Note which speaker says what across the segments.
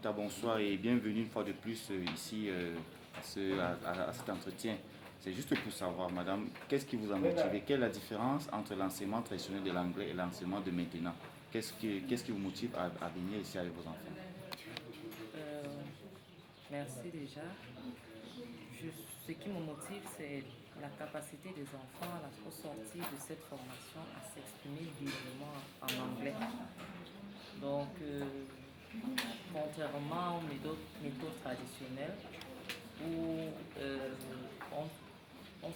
Speaker 1: Fanta, bonsoir et bienvenue une fois de plus ici à cet entretien. C'est juste pour savoir, madame, qu'est-ce qui vous a motivé? Quelle est la différence entre l'enseignement traditionnel de l'anglais et l'enseignement de maintenant? Qu'est-ce qui vous motive à venir ici avec vos enfants?
Speaker 2: Euh, Merci déjà. Ce qui me motive, c'est la capacité des enfants au sortir de cette formation à s'exprimer librement en anglais. Donc, contrairement aux méthodes traditionnelles où on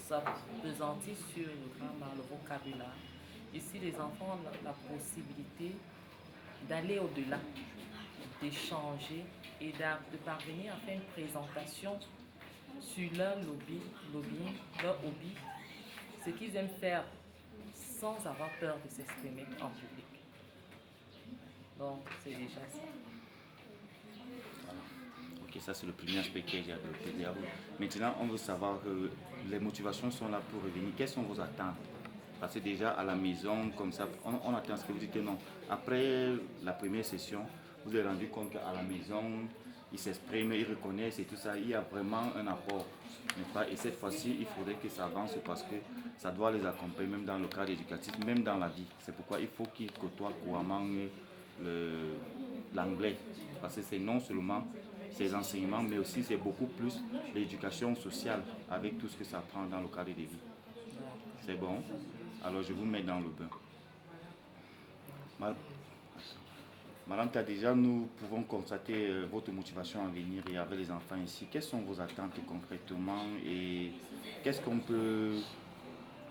Speaker 2: s'appesantit sur le grammar, le vocabulaire, ici les enfants ont la possibilité d'aller au-delà, d'échanger et de parvenir à faire une présentation sur leur hobby, ce qu'ils aiment faire sans avoir peur de s'exprimer en public. Donc, c'est déjà ça.
Speaker 1: Ok, ça c'est le premier aspect que j'ai à vous. Maintenant, on veut savoir que les motivations sont là pour revenir. Quelles sont vos attentes? Parce que déjà à la maison, comme ça, on attend ce que vous dites que non. Après la première session, vous vous êtes rendu compte qu'à la maison, ils s'expriment, ils reconnaissent et tout ça. Il y a vraiment un apport. Pas? Et cette fois-ci, il faudrait que ça avance parce que ça doit les accompagner même dans le cadre éducatif, même dans la vie. C'est pourquoi il faut qu'ils côtoient couramment l'anglais. Parce que c'est non seulement ces enseignements, mais aussi c'est beaucoup plus l'éducation sociale avec tout ce que ça prend dans le cadre de vie. C'est bon? Alors je vous mets dans le bain. Madame Tadija, nous pouvons constater votre motivation à venir et avec les enfants ici. Quelles sont vos attentes concrètement et qu'est-ce qu'on peut...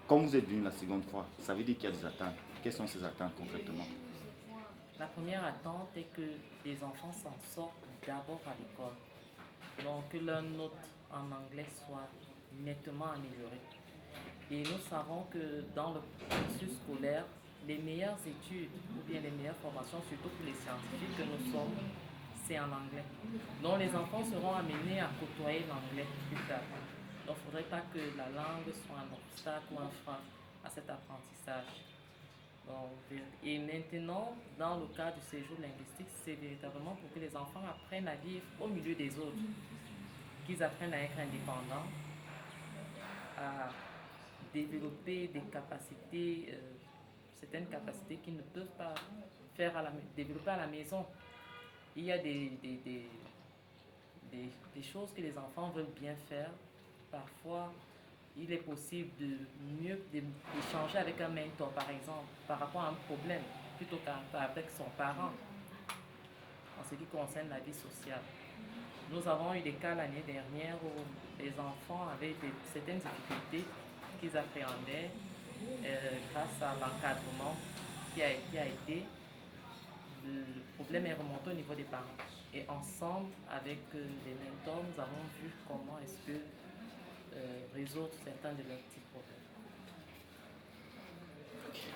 Speaker 1: Comme vous êtes venu la seconde fois, ça veut dire qu'il y a des attentes. Quelles sont ces attentes concrètement?
Speaker 2: La première attente est que les enfants s'en sortent d'abord à l'école. Donc que leurs notes en anglais soient nettement améliorées. Et nous savons que dans le cursus scolaire, les meilleures études ou bien les meilleures formations, surtout pour les scientifiques que nous sommes, c'est en anglais. Donc les enfants seront amenés à côtoyer l'anglais plus tard. Donc il ne faudrait pas que la langue soit un obstacle ou un frein à cet apprentissage. Donc, et maintenant, dans le cas du séjour linguistique, c'est véritablement pour que les enfants apprennent à vivre au milieu des autres, qu'ils apprennent à être indépendants, à développer des capacités, certaines capacités qu'ils ne peuvent pas développer à la maison. Il y a des choses que les enfants veulent bien faire. Parfois, il est possible d'échanger avec un mentor, par exemple, par rapport à un problème, plutôt qu'avec son parent, en ce qui concerne la vie sociale. Nous avons eu des cas l'année dernière où les enfants avaient certaines difficultés qu'ils appréhendaient grâce à l'encadrement qui a été. Le problème est remonté au niveau des parents. Et ensemble, avec les mentors, nous avons vu comment est-ce que résoudre certains de leurs petits problèmes.